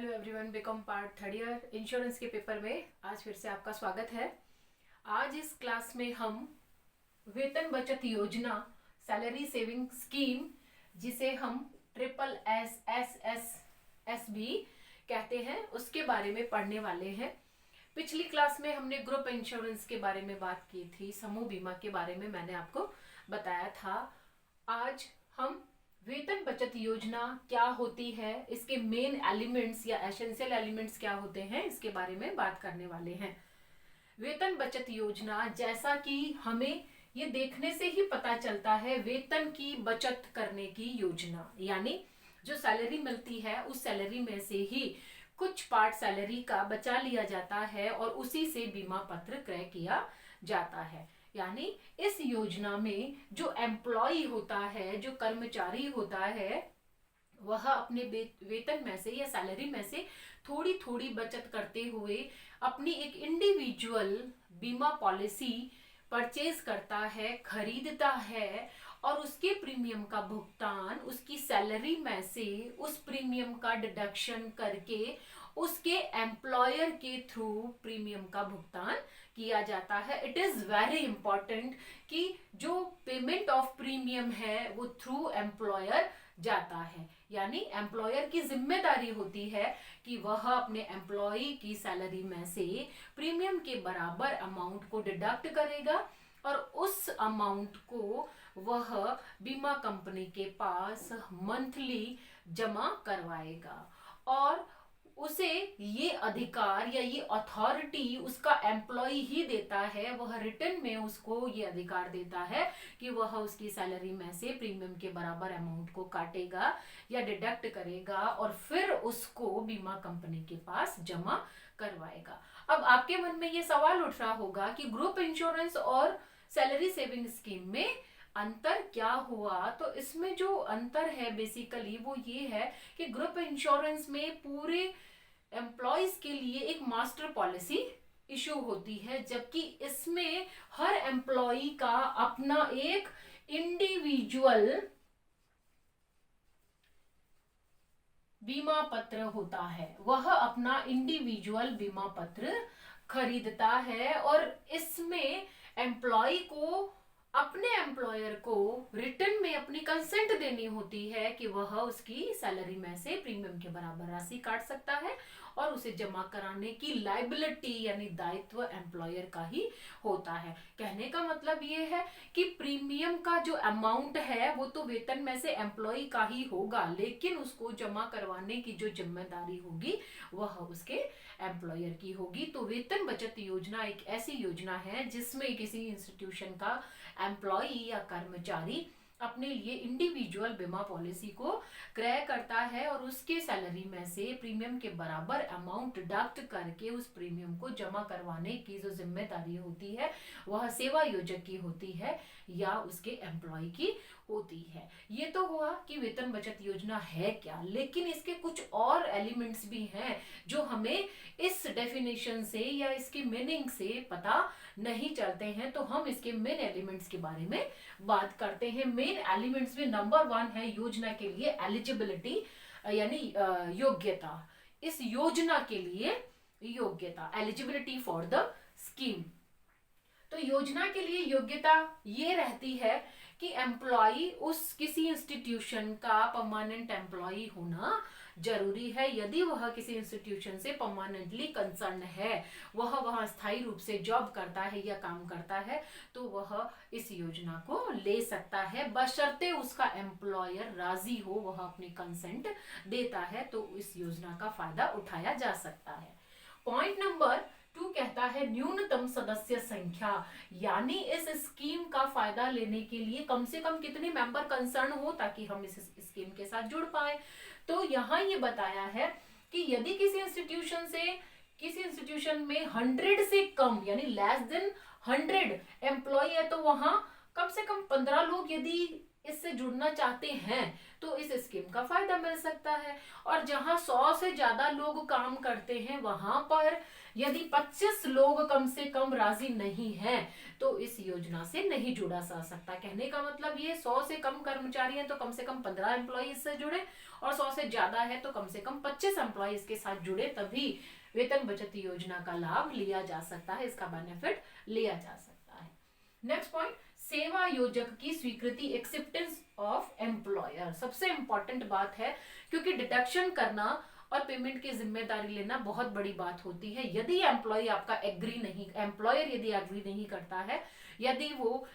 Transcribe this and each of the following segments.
Hello everyone, B Com part third year insurance के paper में आज फिर से आपका स्वागत है। आज इस क्लास में हम वेतन बचत योजना सैलरी सेविंग स्कीम, जिसे हम SSS भी कहते हैं, उसके बारे में पढ़ने वाले हैं। पिछली क्लास में हमने ग्रुप इंश्योरेंस के बारे में बात की थी, समूह बीमा के बारे में मैंने आपको बताया था। आज हम वेतन बचत योजना क्या होती है, इसके मेन एलिमेंट्स या एसेंशियल एलिमेंट्स क्या होते हैं, इसके बारे में बात करने वाले हैं। वेतन बचत योजना, जैसा कि हमें ये देखने से ही पता चलता है, वेतन की बचत करने की योजना, यानी जो सैलरी मिलती है उस सैलरी में से ही कुछ पार्ट सैलरी का बचा लिया जाता है और उसी से बीमा पत्र क्रय किया जाता है। यानी इस योजना में जो एम्प्लॉय होता है, जो कर्मचारी होता है, वह अपने वेतन में से या सैलरी में से थोड़ी थोड़ी बचत करते हुए अपनी एक इंडिविजुअल बीमा पॉलिसी परचेज करता है, खरीदता है और उसके प्रीमियम का भुगतान उसकी सैलरी में से उस प्रीमियम का डिडक्शन करके उसके एम्प्लॉयर के थ्रू प्रीमियम का भुगतान किया जाता है। इट इज वेरी इंपॉर्टेंट कि जो पेमेंट ऑफ प्रीमियम है वो थ्रू एम्प्लॉयर जाता है, यानी एम्प्लॉयर की जिम्मेदारी होती है कि वह अपने एम्प्लॉय की सैलरी में से प्रीमियम के बराबर अमाउंट को डिडक्ट करेगा और उस अमाउंट को वह बीमा कंपनी के पास मंथली जमा करवाएगा और उसे ये अधिकार या ये अथॉरिटी उसका एम्प्लॉय ही देता है। वह रिटर्न में उसको ये अधिकार देता है कि वह उसकी सैलरी में से प्रीमियम के बराबर अमाउंट को काटेगा या डिडक्ट करेगा और फिर उसको बीमा कंपनी के पास जमा करवाएगा। अब आपके मन में ये सवाल उठ रहा होगा कि ग्रुप इंश्योरेंस और सैलरी सेविंग स्कीम में अंतर क्या हुआ। तो इसमें जो अंतर है बेसिकली वो ये है कि ग्रुप इंश्योरेंस में पूरे एम्प्लॉयज के लिए एक मास्टर पॉलिसी इशू होती है, जबकि इसमें हर एम्प्लॉय का अपना एक इंडिविजुअल बीमा पत्र होता है। वह अपना इंडिविजुअल बीमा पत्र खरीदता है और इसमें एम्प्लॉय को अपने एम्प्लॉयर को रिटर्न में अपनी कंसेंट देनी होती है कि वह उसकी सैलरी में से प्रीमियम के बराबर राशि काट सकता है और उसे जमा कराने की लायबिलिटी यानी दायित्व एम्प्लॉयर का ही होता है। कहने का मतलब ये है कि प्रीमियम का जो अमाउंट है वो तो वेतन में से एम्प्लॉय का ही होगा, लेकिन उसको जमा करवाने की जो जिम्मेदारी होगी वह उसके एम्प्लॉयर की होगी। तो वेतन बचत योजना एक ऐसी योजना है जिसमें किसी इंस्टीट्यूशन का एम्प्लॉय या कर्मचारी अपने लिए इंडिविजुअल बीमा पॉलिसी को क्रय करता है और उसके सैलरी में से प्रीमियम के बराबर अमाउंट डिडक्ट करके उस प्रीमियम को जमा करवाने की जो जिम्मेदारी होती है वह सेवा योजक की होती है या उसके एम्प्लॉय की होती है। ये तो हुआ कि वेतन बचत योजना है क्या, लेकिन इसके कुछ और एलिमेंट्स भी हैं जो हमें इस डेफिनेशन से या इसके मीनिंग से पता नहीं चलते हैं। तो हम इसके मेन एलिमेंट्स के बारे में बात करते हैं। मेन एलिमेंट्स में नंबर 1 है योजना के लिए एलिजिबिलिटी यानी योग्यता। इस योजना के लिए योग्यता, एलिजिबिलिटी फॉर द स्कीम। तो योजना के लिए योग्यता ये रहती है कि एम्प्लॉय उस किसी इंस्टीट्यूशन का परमानेंट एम्प्लॉय होना जरूरी है। यदि वह किसी इंस्टीट्यूशन से परमानेंटली कंसर्न है, वह वहां स्थायी रूप से जॉब करता है या काम करता है, तो वह इस योजना को ले सकता है, बशर्ते उसका एम्प्लॉयर राजी हो, वह अपनी कंसेंट देता है तो इस योजना का फायदा उठाया जा सकता है। पॉइंट नंबर 2 कहता है न्यूनतम सदस्य संख्या, यानी इस स्कीम का फायदा लेने के लिए कम से कम कितने मेंबर कंसर्न हो ताकि हम इस स्कीम के साथ जुड़ पाए। तो यहाँ ये बताया है कि यदि किसी इंस्टीट्यूशन में 100 से कम यानी लेस देन 100 एम्प्लॉय है तो वहां कम से कम 15 लोग यदि इससे जुड़ना चाहते हैं तो इस स्कीम का फायदा मिल सकता है। और जहां 100 से ज्यादा लोग काम करते हैं वहां पर यदि 25 लोग कम से कम राजी नहीं हैं तो इस योजना से नहीं जुड़ा जा सकता। कहने का मतलब ये 100 से कम कर्मचारी हैं तो कम से कम 15 एम्प्लॉय इससे जुड़े, और 100 से ज्यादा है तो कम से कम 25 एम्प्लॉय इसके साथ जुड़े, तभी वेतन बचत योजना का लाभ लिया जा सकता है, इसका बेनिफिट लिया जा सकता है। नेक्स्ट पॉइंट, सेवा योजक की स्वीकृति, एक्सेप्टेंस ऑफ एम्प्लॉयर। सबसे इंपॉर्टेंट बात है, क्योंकि डिडक्शन करना और पेमेंट की जिम्मेदारी लेना बहुत बड़ी बात होती है। यदि एम्प्लॉय आपका एग्री नहीं, एम्प्लॉयर यदि एग्री नहीं करता है, यदि वो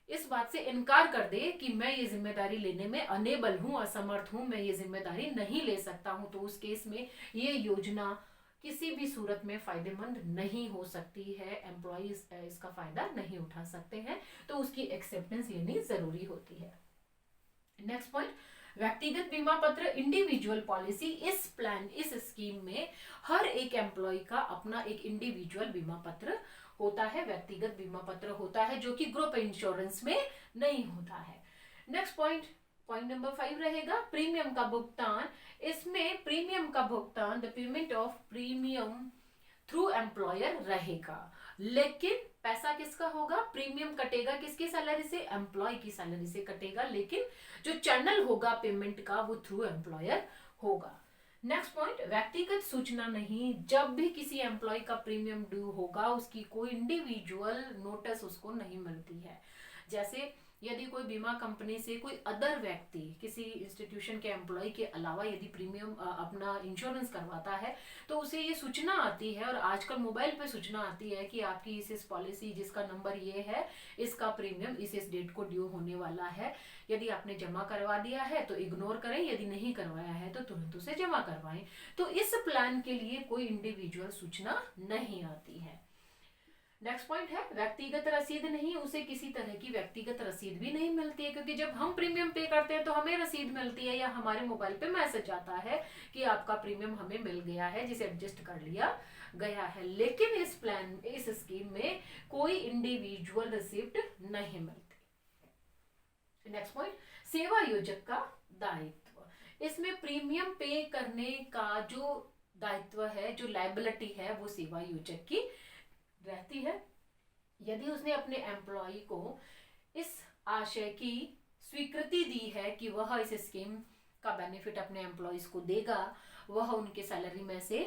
इस बात से इनकार कर दे कि मैं ये जिम्मेदारी लेने में अनेबल हूं, असमर्थ हूं, मैं ये जिम्मेदारी नहीं ले सकता हूं, तो उस केस में ये योजना किसी भी सूरत में फायदेमंद नहीं हो सकती है, एम्प्लॉइज इसका फायदा नहीं उठा सकते हैं, तो उसकी एक्सेप्टेंस लेनी जरूरी होती है। नेक्स्ट पॉइंट, व्यक्तिगत बीमा पत्र, इंडिविजुअल पॉलिसी। इस प्लान, इस स्कीम में हर एक एम्प्लॉय का अपना एक इंडिविजुअल बीमा पत्र होता है, व्यक्तिगत बीमा पत्र होता है, जो कि ग्रुप इंश्योरेंस में नहीं होता है। नेक्स्ट पॉइंट, पॉइंट नंबर 5 रहेगा प्रीमियम का भुगतान। इसमें प्रीमियम का भुगतान, the payment of premium through employer रहेगा, लेकिन पैसा किसका होगा, प्रीमियम कटेगा किसकी सैलरी से, एम्प्लॉय की सैलरी से कटेगा, लेकिन जो चैनल होगा पेमेंट का वो थ्रू एम्प्लॉयर होगा। नेक्स्ट पॉइंट, व्यक्तिगत सूचना नहीं। जब भी किसी एम्प्लॉय का प्रीमियम ड्यू होगा उसकी कोई इंडिविजुअल नोटिस उसको नहीं मिलती है। जैसे यदि कोई बीमा कंपनी से कोई अदर व्यक्ति किसी इंस्टीट्यूशन के एम्प्लॉय के अलावा यदि प्रीमियम अपना इंश्योरेंस करवाता है तो उसे ये सूचना आती है, और आजकल मोबाइल पे सूचना आती है कि आपकी इस पॉलिसी जिसका नंबर ये है, इसका प्रीमियम इस डेट को ड्यू होने वाला है। यदि आपने जमा करवा दिया है तो इग्नोर करें, यदि नहीं करवाया है तो तुरंत उसे जमा करवाएं। तो इस प्लान के लिए कोई इंडिविजुअल सूचना नहीं आती है। नेक्स्ट पॉइंट है व्यक्तिगत रसीद नहीं, उसे किसी तरह की व्यक्तिगत रसीद भी नहीं मिलती है, क्योंकि जब हम प्रीमियम पे करते हैं तो हमें रसीद मिलती है या हमारे मोबाइल पे मैसेज आता है कि आपका प्रीमियम हमें मिल गया है, जिसे एडजस्ट कर लिया गया है। लेकिन इस प्लान, इस स्कीम में कोई इंडिविजुअल रिसिप्ट नहीं मिलती। नेक्स्ट पॉइंट, सेवा योजक का दायित्व। इसमें प्रीमियम पे करने का जो दायित्व है, जो लायबिलिटी है, वो सेवा योजक की रहती है। यदि उसने अपने एम्प्लॉय को इस आशय की स्वीकृति दी है कि वह इस स्कीम का बेनिफिट अपने एम्प्लॉयज को देगा, वह उनके सैलरी में से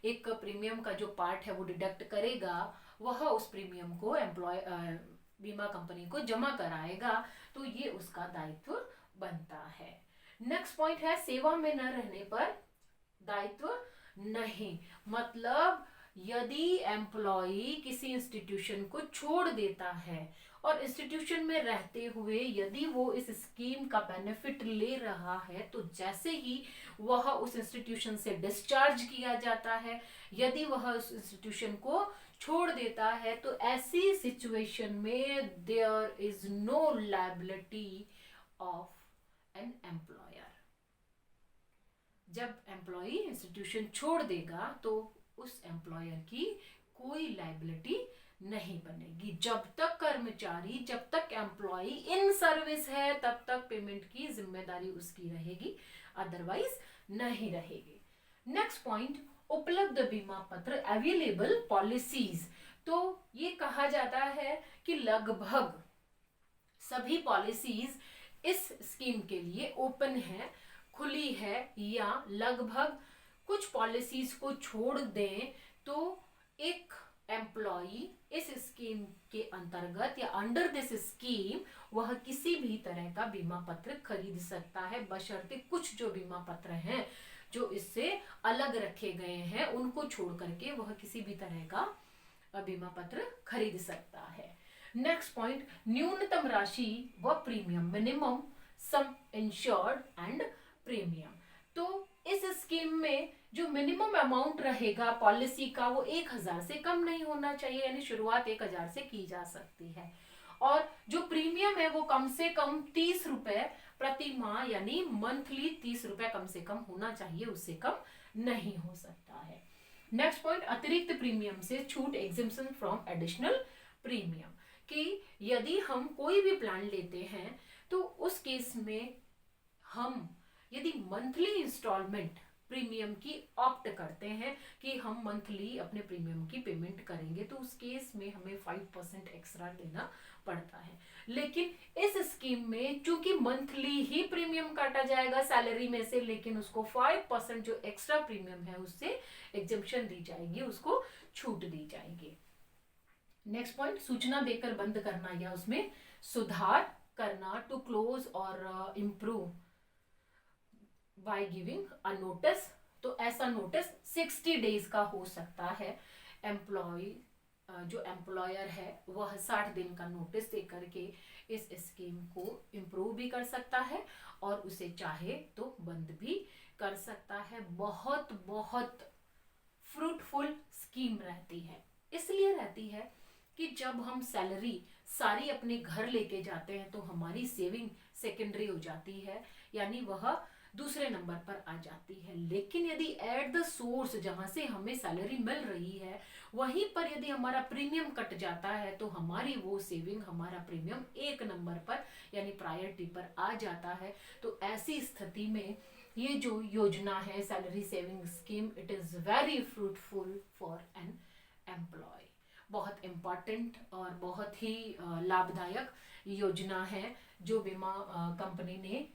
एक प्रीमियम का जो पार्ट है वो डिडक्ट करेगा, वह उस प्रीमियम को एम्प्लॉय बीमा कंपनी को जमा कराएगा, तो ये उसका दायित्व बनता है। नेक्स्ट पॉइंट है सेवा में न रहने पर दायित्व नहीं। मतलब यदि एम्प्लॉय किसी इंस्टीट्यूशन को छोड़ देता है और इंस्टीट्यूशन में रहते हुए यदि वो इस स्कीम का बेनिफिट ले रहा है, तो जैसे ही वह उस इंस्टीट्यूशन से डिस्चार्ज किया जाता है, यदि वह उस इंस्टीट्यूशन को छोड़ देता है, तो ऐसी सिचुएशन में there is no liability of an employer. जब एम्प्लॉय इंस्टीट्यूशन छोड़ देगा तो उस एम्प्लॉयर की कोई लायबिलिटी नहीं बनेगी। जब तक कर्मचारी, जब तक एम्प्लॉय इन सर्विस है, तब तक पेमेंट की जिम्मेदारी उसकी रहेगी, अदरवाइज नहीं रहेगी। नेक्स्ट पॉइंट, उपलब्ध बीमा पत्र, अवेलेबल पॉलिसीज। तो ये कहा जाता है कि लगभग सभी पॉलिसीज इस स्कीम के लिए ओपन है, खुली है, या लगभग कुछ पॉलिसीज को छोड़ दें तो एक एम्प्लॉय इस स्कीम के अंतर्गत या अंडर दिस स्कीम वह किसी भी तरह का बीमा पत्र खरीद सकता है, बशर्ते कुछ जो बीमा पत्र हैं जो इससे अलग रखे गए हैं उनको छोड़ करके वह किसी भी तरह का बीमा पत्र खरीद सकता है। नेक्स्ट पॉइंट, न्यूनतम राशि व premium, minimum some insured and premium. तो इस स्कीम में जो मिनिमम अमाउंट रहेगा पॉलिसी का वो 1000 से कम नहीं होना चाहिए, यानी शुरुआत 1000 से की जा सकती है। और जो प्रीमियम है वो कम से कम 30 रुपए प्रति माह, यानी मंथली 30 रुपए कम से कम होना चाहिए, उससे कम नहीं हो सकता है। नेक्स्ट पॉइंट, अतिरिक्त प्रीमियम से छूट, एग्जेम्पशन फ्रॉम एडिशनल प्रीमियम, कि यदि हम कोई भी प्लान लेते हैं तो उस केस में हम यदि मंथली इंस्टॉलमेंट प्रीमियम की ऑप्ट करते हैं कि हम मंथली अपने प्रीमियम की पेमेंट करेंगे, तो उस केस में हमें 5% एक्स्ट्रा देना पड़ता है। लेकिन इस स्कीम में चूंकि मंथली ही प्रीमियम काटा जाएगा सैलरी में से, लेकिन उसको 5% जो एक्स्ट्रा प्रीमियम है उससे एग्जेम्पशन दी जाएगी, उसको छूट दी जाएगी। नेक्स्ट पॉइंट, सूचना देकर बंद करना या उसमें सुधार करना, टू क्लोज और improve by giving a notice. तो ऐसा नोटिस 60 डेज का हो सकता है। जो एम्प्लॉयर है वह 60 दिन का नोटिस दे करके इस स्कीम को इम्प्रूव भी कर सकता है और उसे चाहे तो बंद भी कर सकता है। बहुत बहुत फ्रूटफुल स्कीम रहती है। इसलिए रहती है कि जब हम सैलरी सारी अपने घर लेके जाते हैं तो हमारी सेविंग सेकेंडरी हो जाती है, यानी वह दूसरे नंबर पर आ जाती है। लेकिन यदि एट द सोर्स जहां से हमें सैलरी मिल रही है वहीं पर यदि हमारा प्रीमियम कट जाता है तो हमारी वो सेविंग, हमारा प्रीमियम एक नंबर पर यानी प्रायोरिटी पर आ जाता है। तो ऐसी स्थिति में ये जो योजना है salary saving scheme, it is very fruitful for an employee. बहुत इम्पॉर्टेंट और बहुत ही लाभदायक योजना है जो बीमा कंपनी ने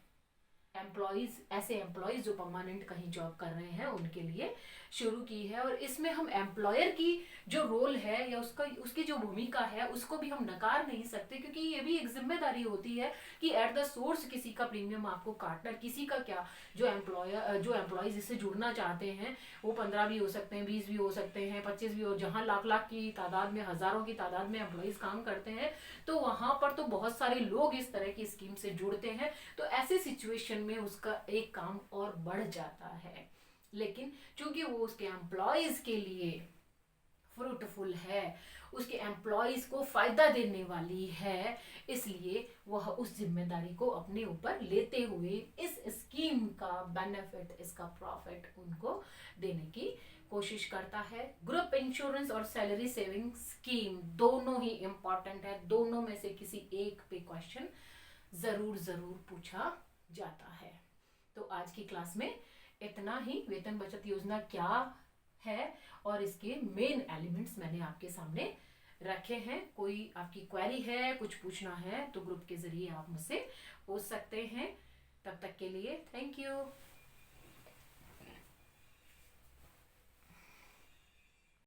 ऐसे एम्प्लॉयज जो परमानेंट कहीं जॉब कर रहे हैं उनके लिए शुरू की है। और इसमें हम एम्प्लॉयर की जो रोल है या उसकी जो भूमिका है उसको भी हम नकार नहीं सकते, क्योंकि ये भी एक जिम्मेदारी होती है कि एट द सोर्स किसी का प्रीमियम आपको काटना, किसी का क्या, जो एम्प्लॉयज इससे जुड़ना चाहते हैं वो 15 भी हो सकते हैं, 20 भी हो सकते हैं, 25 भी हो, जहाँ लाख लाख की तादाद में, हजारों की तादाद में एम्प्लॉयज काम करते हैं, तो वहां पर तो बहुत सारे लोग इस तरह की स्कीम से जुड़ते हैं। तो ऐसे सिचुएशन में उसका एक काम और बढ़ जाता है। लेकिन चूंकि वो उसके एम्प्लॉयज के लिए फ्रूटफुल है, उसके एम्प्लॉयज को फायदा देने वाली है, इसलिए वह उस जिम्मेदारी को अपने ऊपर लेते हुए इस स्कीम का बेनिफिट, इसका प्रॉफिट उनको देने की कोशिश करता है। ग्रुप इंश्योरेंस और सैलरी सेविंग स्कीम दोनों ही इंपॉर्टेंट है, दोनों में से किसी एक पे क्वेश्चन जरूर जरूर पूछा जाता है। तो आज की क्लास में इतना ही। वेतन बचत योजना क्या है और इसके मेन एलिमेंट्स मैंने आपके सामने रखे हैं। कोई आपकी क्वेरी है, कुछ पूछना है तो ग्रुप के जरिए आप मुझसे पूछ सकते हैं। तब तक के लिए थैंक यू।